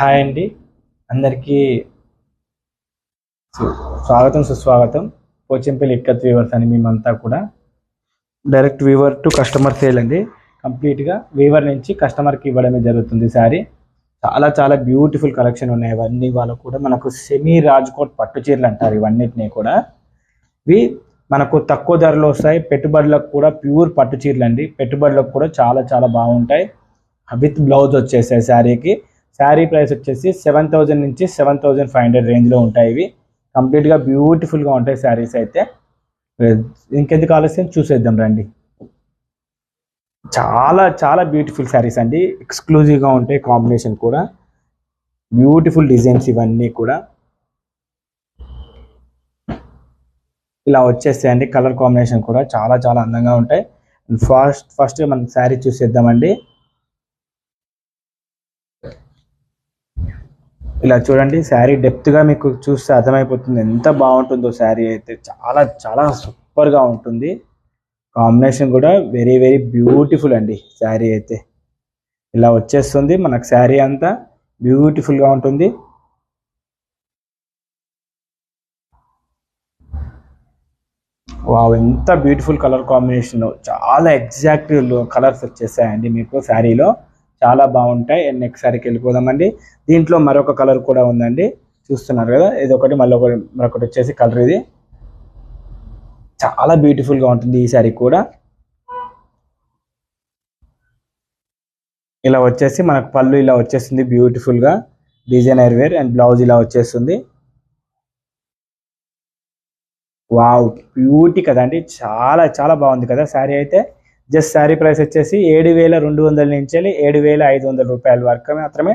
Hi అండి. అందరికీ స్వాగతం సుస్వాగతం. పోచంపల్లి ఇక్కత్ వీవర్స్ అని మేమంతా కూడా direct weaver to customer sale అండి. కంప్లీట్గా వీవర్ నుంచి కస్టమర్కి ఇవ్వడమే జరుగుతుంది. సారీ చాలా చాలా బ్యూటిఫుల్ కలెక్షన్ ఉన్నాయి. ఇవన్నీ వాళ్ళు కూడా మనకు సెమీ రాజ్కోట్ పట్టు చీరలు అంటారు. ఇవన్నిటినీ కూడా ఇవి మనకు తక్కువ ధరలో వస్తాయి. పెట్టుబడులకు కూడా ప్యూర్ పట్టు చీరలు అండి. పెట్టుబడులకు కూడా చాలా చాలా బాగుంటాయి. విత్ బ్లౌజ్ వచ్చేసాయి శారీకి. శారీ ప్రైస్ వచ్చేసి 7,000 నుంచి 7,500 రేంజ్లో ఉంటాయి. ఇవి కంప్లీట్గా బ్యూటిఫుల్గా ఉంటాయి శారీస్ అయితే. ఇంకెందుకు ఆలస్యం చూసేద్దాం రండి. చాలా చాలా బ్యూటిఫుల్ శారీస్ అండి. ఎక్స్క్లూజివ్గా ఉంటాయి. కాంబినేషన్ కూడా బ్యూటిఫుల్ డిజైన్స్ ఇవన్నీ కూడా ఇలా వచ్చేస్తాయండి. కలర్ కాంబినేషన్ కూడా చాలా చాలా అందంగా ఉంటాయి. ఫస్ట్ మనం శారీ చూసేద్దామండి. ఇలా చూడండి, శారీ డెప్త్గా మీకు చూస్తే అర్థమైపోతుంది ఎంత బాగుంటుందో. శారీ అయితే చాలా చాలా సూపర్గా ఉంటుంది. కాంబినేషన్ కూడా వెరీ వెరీ బ్యూటిఫుల్ అండి. శారీ అయితే ఇలా వచ్చేస్తుంది. మనకు శారీ అంతా బ్యూటిఫుల్గా ఉంటుంది. వావ్, ఎంత బ్యూటిఫుల్ కలర్ కాంబినేషన్. చాలా ఎగ్జాక్ట్ కలర్స్ వచ్చేసాయండి మీకు శారీలో. చాలా బాగుంటాయి. నెక్స్ట్ శారీకి వెళ్ళిపోదామండి. దీంట్లో మరొక కలర్ కూడా ఉందండి, చూస్తున్నారు కదా. ఇది ఒకటి, మళ్ళీ మరొకటి వచ్చేసి కలర్. ఇది చాలా బ్యూటిఫుల్గా ఉంటుంది ఈ శారీ కూడా. ఇలా వచ్చేసి మనకు పళ్ళు ఇలా వచ్చేస్తుంది బ్యూటిఫుల్గా, డిజైనర్ వేర్. అండ్ బ్లౌజ్ ఇలా వచ్చేస్తుంది. వావ్, బ్యూటీ కదండి. చాలా చాలా బాగుంది కదా శారీ అయితే. జస్ట్ శారీ ప్రైస్ వచ్చేసి 7,200 నుంచి 7,500 రూపాయల వరకు మాత్రమే.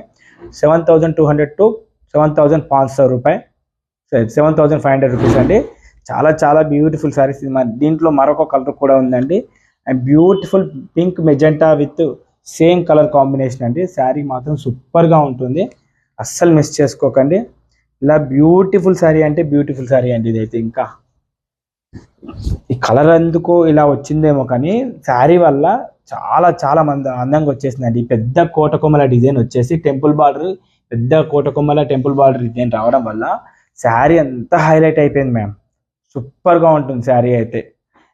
7,200 టు 7,500 రూపాయలు, 7,500 రూపీస్ అండి. చాలా చాలా బ్యూటిఫుల్ శారీస్. దీంట్లో మరొక కలర్ కూడా ఉందండి. And beautiful pink magenta with same colour combination అండి. శారీ మాత్రం సూపర్గా ఉంటుంది, అస్సలు మిస్ చేసుకోకండి. ఇలా బ్యూటిఫుల్ శారీ అంటే బ్యూటిఫుల్ శారీ అండి ఇదైతే. ఇంకా ఈ కలర్ ఎందుకు ఇలా వచ్చిందేమో కానీ శారీ వల్ల చాలా చాలా అందంగా వచ్చేసిందండి. పెద్ద కోటకొమ్మల డిజైన్ వచ్చేసి టెంపుల్ బార్డర్, పెద్ద కోటకొమ్మల టెంపుల్ బార్డర్ డిజైన్ రావడం వల్ల శారీ అంతా హైలైట్ అయిపోయింది మ్యామ్. సూపర్గా ఉంటుంది శారీ అయితే.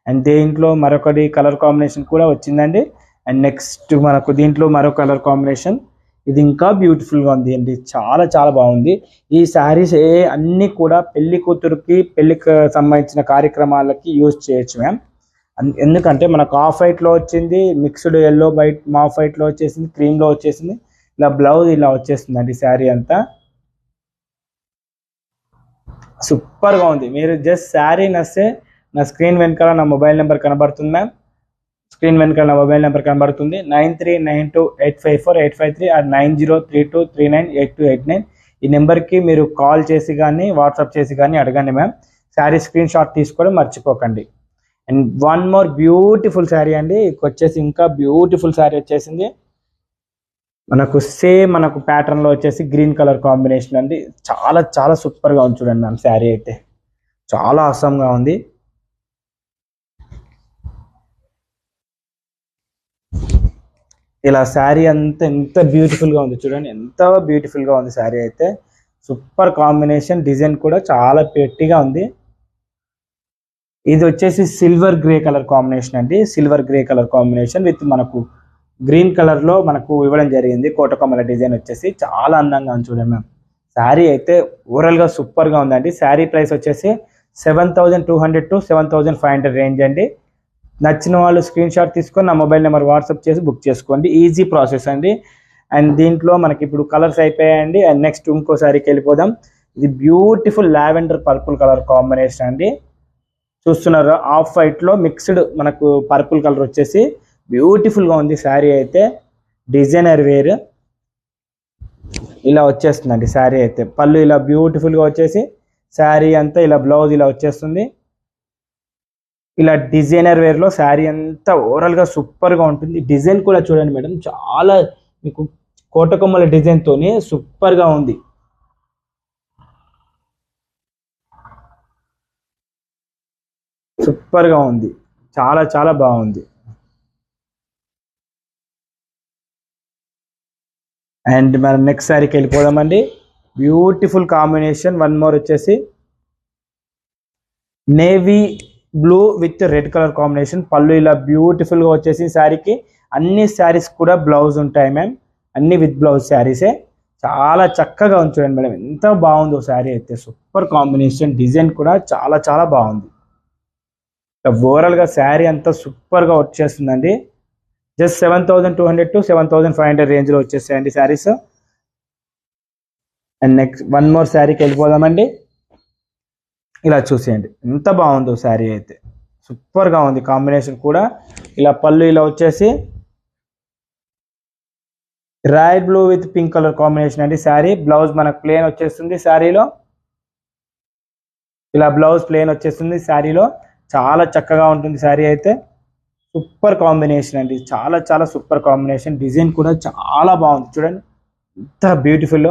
అండ్ దీంట్లో మరొకటి కలర్ కాంబినేషన్ కూడా వచ్చిందండి. అండ్ నెక్స్ట్ మనకు దీంట్లో మరొక కలర్ కాంబినేషన్, ఇది ఇంకా బ్యూటిఫుల్గా ఉంది అండి. చాలా చాలా బాగుంది. ఈ శారీస్ అన్నీ కూడా పెళ్లి కూతురుకి, పెళ్లికి సంబంధించిన కార్యక్రమాలకి యూజ్ చేయొచ్చు మ్యామ్. ఎందుకంటే మనకు ఆఫ్ వైట్లో వచ్చింది, మిక్స్డ్ ఎల్లో వైట్, మాఫ్ వైట్లో వచ్చేసింది, క్రీమ్లో వచ్చేసింది. ఇలా బ్లౌజ్ ఇలా వచ్చేస్తుందండి శారీ అంతా. సూపర్గా ఉంది. మీరు జస్ట్ శారీ నస్తే నా స్క్రీన్ వెనకాల నా మొబైల్ నెంబర్ కనబడుతుంది మ్యామ్. స్క్రీన్ వెనకాల నా మొబైల్ నెంబర్ కనబడుతుంది. 9392854853 ఆర్ 9032398289. ఈ నెంబర్కి మీరు కాల్ చేసి కానీ వాట్సాప్ చేసి కానీ అడగండి మ్యామ్. శారీ స్క్రీన్ షాట్ తీసుకోవడం మర్చిపోకండి. And one more beautiful sari అండి. వచ్చేసి ఇంకా బ్యూటిఫుల్ శారీ వచ్చేసింది మనకు. సేమ్ మనకు ప్యాటర్న్లో వచ్చేసి గ్రీన్ కలర్ కాంబినేషన్ అండి. చాలా చాలా సూపర్గా ఉంది చూడండి మ్యామ్. శారీ అయితే చాలా అవసరంగా ఉంది. ఇలా శారీ అంతా ఎంత బ్యూటిఫుల్గా ఉంది చూడండి, ఎంత బ్యూటిఫుల్గా ఉంది శారీ అయితే. సూపర్ కాంబినేషన్, డిజైన్ కూడా చాలా పెట్టిగా ఉంది. ఇది వచ్చేసి సిల్వర్ గ్రే కలర్ కాంబినేషన్ అండి. Silver grey colour combination with మనకు గ్రీన్ కలర్లో మనకు ఇవ్వడం జరిగింది. కోటకొమ్మల డిజైన్ వచ్చేసి చాలా అందంగా ఉంది చూడండి మ్యామ్. శారీ అయితే ఓవరాల్గా సూపర్గా ఉందండి. శారీ ప్రైస్ వచ్చేసి 7,200 టు 7,500 రేంజ్ అండి. నచ్చిన వాళ్ళు స్క్రీన్ షాట్ తీసుకొని నా మొబైల్ నెంబర్ వాట్సాప్ చేసి బుక్ చేసుకోండి. ఈజీ ప్రాసెస్ అండి. అండ్ దీంట్లో మనకి ఇప్పుడు కలర్స్ అయిపోయాయండి. అండ్ నెక్స్ట్ ఇంకో శారీకి వెళ్ళిపోదాం. ఇది beautiful lavender purple colour combination అండి. చూస్తున్నారు, ఆఫ్ వైట్లో మిక్స్డ్ మనకు పర్పుల్ కలర్ వచ్చేసి బ్యూటిఫుల్గా ఉంది శారీ అయితే. డిజైనర్ వేర్ ఇలా వచ్చేస్తుందండి శారీ అయితే. పళ్ళు ఇలా బ్యూటిఫుల్గా వచ్చేసి శారీ అంతా ఇలా బ్లౌజ్ ఇలా వచ్చేస్తుంది. ఇలా డిజైనర్ వేర్లో శారీ అంతా ఓవరాల్గా సూపర్గా ఉంటుంది. డిజైన్ కూడా చూడండి మేడం, చాలా మీకు కోటకొమ్మల డిజైన్తోనే సూపర్గా ఉంది. సూపర్గా ఉంది, చాలా చాలా బాగుంది. అండ్ మనం నెక్స్ట్ శారీకి వెళ్ళిపోదామండి. Beautiful combination. వన్ మోర్ వచ్చేసి navy blue with red colour combination. పళ్ళు ఇలా బ్యూటిఫుల్గా వచ్చేసి శారీకి. అన్ని శారీస్ కూడా బ్లౌజ్ ఉంటాయి మ్యామ్, అన్ని విత్ బ్లౌజ్ శారీసే. చాలా చక్కగా ఉంది చూడండి మేడం, ఎంత బాగుందో శారీ అయితే. సూపర్ కాంబినేషన్, డిజైన్ కూడా చాలా చాలా బాగుంది. ఓవరాల్గా శారీ అంతా సూపర్గా వచ్చేస్తుందండి. జస్ట్ 7,200 to 7,500 రేంజ్లో వచ్చేసాయండి saris. And next one more శారీకి వెళ్ళిపోదామండి. ఇలా చూసేయండి ఎంత బాగుందో శారీ అయితే. సూపర్గా ఉంది కాంబినేషన్ కూడా. ఇలా పళ్ళు ఇలా వచ్చేసి royal blue with pink colour combination అండి శారీ. బ్లౌజ్ మనకు ప్లేన్ వచ్చేస్తుంది శారీలో. ఇలా బ్లౌజ్ ప్లేన్ వచ్చేస్తుంది శారీలో. చాలా చక్కగా ఉంటుంది శారీ అయితే. సూపర్ కాంబినేషన్ అండి, చాలా చాలా సూపర్ కాంబినేషన్. డిజైన్ కూడా చాలా బాగుంది చూడండి, ఎంత బ్యూటిఫుల్.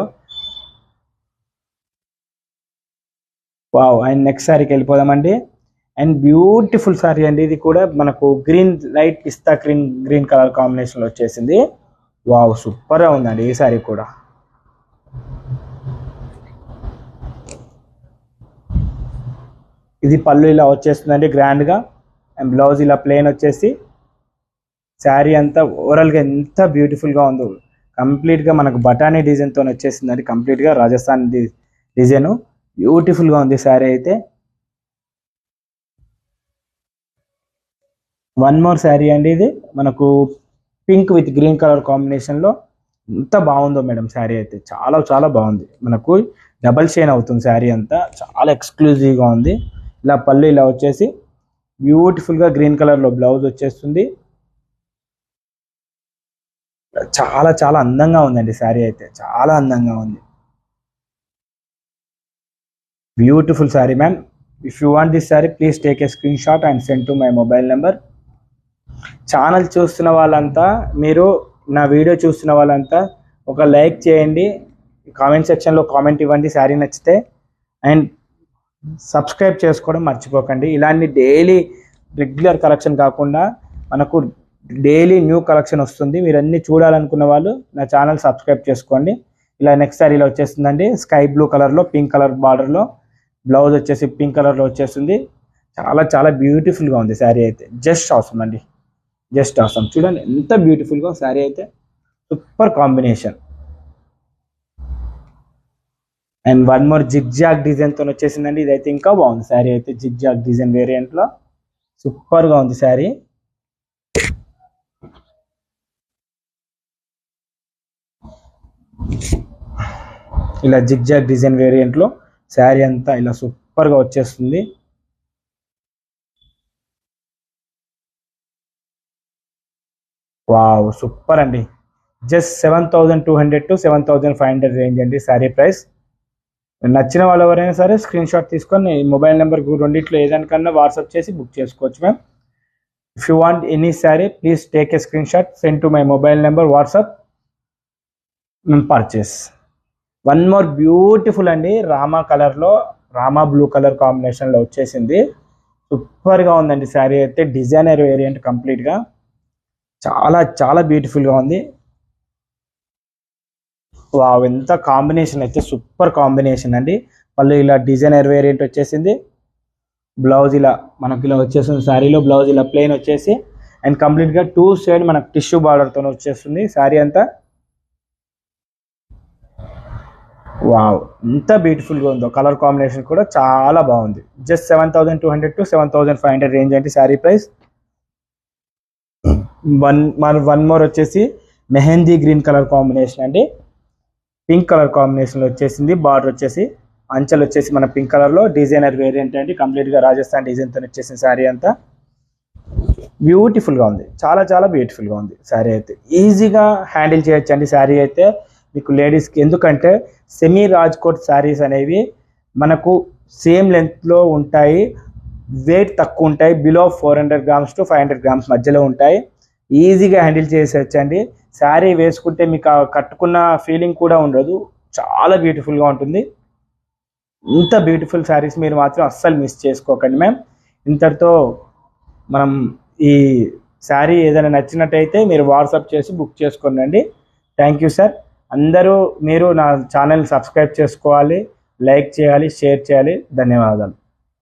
వావ్. అండ్ నెక్స్ట్ శారీకి వెళ్ళిపోదామండి. అండ్ బ్యూటిఫుల్ శారీ అండి ఇది కూడా. మనకు గ్రీన్, లైట్ పిస్తా గ్రీన్ కలర్ కాంబినేషన్లో వచ్చేసింది. వావ్, సూపర్గా ఉందండి ఈ శారీ కూడా. ఇది పళ్ళు ఇలా వచ్చేస్తుందండి గ్రాండ్గా. అండ్ బ్లౌజ్ ఇలా ప్లెయిన్ వచ్చేసి శారీ అంతా ఓవరాల్గా ఎంత బ్యూటిఫుల్గా ఉందో. కంప్లీట్గా మనకు బటానీ డిజైన్తో వచ్చేసిందండి. కంప్లీట్గా రాజస్థాన్ డిజైన్. బ్యూటిఫుల్గా ఉంది శారీ అయితే. వన్ మోర్ శారీ అండి ఇది. మనకు పింక్ విత్ గ్రీన్ కలర్ కాంబినేషన్లో ఎంత బాగుందో మేడం శారీ అయితే. చాలా చాలా బాగుంది. మనకు డబల్ షైన్ అవుతుంది శారీ అంతా. చాలా ఎక్స్క్లూజివ్గా ఉంది. ఇలా పళ్ళు ఇలా వచ్చేసి బ్యూటిఫుల్గా గ్రీన్ కలర్లో బ్లౌజ్ వచ్చేస్తుంది. చాలా చాలా అందంగా ఉందండి శారీ అయితే. చాలా అందంగా ఉంది. Beautiful sari ma'am. If you want this sari please take a screen shot and send to my mobile number. Channel చూస్తున్న వాళ్ళంతా, మీరు నా వీడియో చూస్తున్న వాళ్ళంతా ఒక లైక్ చేయండి, కామెంట్ సెక్షన్లో కామెంట్ ఇవ్వండి శారీ నచ్చితే. అండ్ సబ్స్క్రైబ్ చేసుకోవడం మర్చిపోకండి. ఇలాంటి డైలీ రెగ్యులర్ కలెక్షన్ కాకుండా మనకు డైలీ న్యూ కలెక్షన్ వస్తుంది. మీరు అన్ని చూడాలనుకున్న వాళ్ళు నా ఛానల్ సబ్స్క్రైబ్ చేసుకోండి. ఇలా నెక్స్ట్ శారీలో వచ్చేస్తుందండి. స్కై బ్లూ కలర్లో పింక్ కలర్ బార్డర్లో బ్లౌజ్ వచ్చేసి పింక్ కలర్లో వచ్చేస్తుంది. చాలా చాలా బ్యూటిఫుల్గా ఉంది శారీ అయితే. జస్ట్ అవసరం అండి, జస్ట్ అవసరం. చూడండి ఎంత బ్యూటిఫుల్గా శారీ అయితే. Super combination. And one more zigzag డిజైన్తో వచ్చేసిందండి. ఇదైతే ఇంకా బాగుంది శారీ అయితే. జిగ్జాగ్ డిజైన్ వేరియంట్లో సూపర్గా ఉంది శారీ. ఇలా జిగ్జాగ్ డిజైన్ వేరియంట్లో శారీ అంతా ఇలా సూపర్గా వచ్చేస్తుంది. వావ్, సూపర్ అండి. జస్ట్ 7,200 to 7,500 రేంజ్ అండి శారీ ప్రైస్. నచ్చిన వాళ్ళు ఎవరైనా సరే స్క్రీన్ షాట్ తీసుకొని మొబైల్ నెంబర్ రెండిట్లో ఏదానికన్నా వాట్సాప్ చేసి బుక్ చేసుకోవచ్చు ma'am. If you want any sari please take a screen shot, send to my mobile number, WhatsApp, purchase. One more beautiful అండి. రామా కలర్లో, రామా బ్లూ కలర్ కాంబినేషన్లో వచ్చేసింది. సూపర్గా ఉందండి శారీ అయితే. డిజైనర్ వేరియంట్ కంప్లీట్గా. చాలా చాలా బ్యూటిఫుల్గా ఉంది. వావ్, ఎంత కాంబినేషన్ అయితే. సూపర్ కాంబినేషన్ అండి. పళ్ళు ఇలా డిజైనర్ వేరియంట్ వచ్చేసింది. బ్లౌజ్ ఇలా మనకి ఇలా వచ్చేస్తుంది శారీలో. బ్లౌజ్ ఇలా ప్లెయిన్ వచ్చేసి అండ్ కంప్లీట్గా 2 సైడ్ మనకు టిష్యూ బార్డర్తో వచ్చేస్తుంది శారీ అంతా. వావ్, ఎంత బ్యూటిఫుల్గా ఉందో. కలర్ కాంబినేషన్ కూడా చాలా బాగుంది. జస్ట్ 7,200 to 7,500 రేంజ్ అంటే శారీ ప్రైస్. వన్ మోర్ వచ్చేసి మెహందీ గ్రీన్ కలర్ కాంబినేషన్ అండి. పింక్ కలర్ కాంబినేషన్లో వచ్చేసింది. బార్డర్ వచ్చేసి అంచెలు వచ్చేసి మన పింక్ కలర్లో డిజైనర్ వేరియంట్ అండి. కంప్లీట్గా రాజస్థాన్ డిజైన్తో వచ్చేసిన శారీ అంతా బ్యూటిఫుల్గా ఉంది. చాలా చాలా బ్యూటిఫుల్గా ఉంది శారీ అయితే. ఈజీగా హ్యాండిల్ చేయొచ్చు అండి శారీ అయితే మీకు లేడీస్కి. ఎందుకంటే సెమీ రాజ్కోట్ శారీస్ అనేవి మనకు సేమ్ లెంత్లో ఉంటాయి, వెయిట్ తక్కువ ఉంటాయి. బిలో 400 grams to 500 grams మధ్యలో ఉంటాయి. ఈజీగా హ్యాండిల్ చేసేయచ్చండి. శారీ వేసుకుంటే మీకు కట్టుకున్న ఫీలింగ్ కూడా ఉండదు. చాలా బ్యూటిఫుల్గా ఉంటుంది. ఇంత బ్యూటిఫుల్ శారీస్ మీరు మాత్రం అస్సలు మిస్ చేసుకోకండి మ్యామ్. ఇంతటితో మనం ఈ శారీ ఏదైనా నచ్చినట్టయితే మీరు వాట్సాప్ చేసి బుక్ చేసుకోండి. Thank you sir. అందరూ మీరు నా ఛానల్ సబ్స్క్రైబ్ చేసుకోవాలి, లైక్ చేయాలి, షేర్ చేయాలి. ధన్యవాదాలు.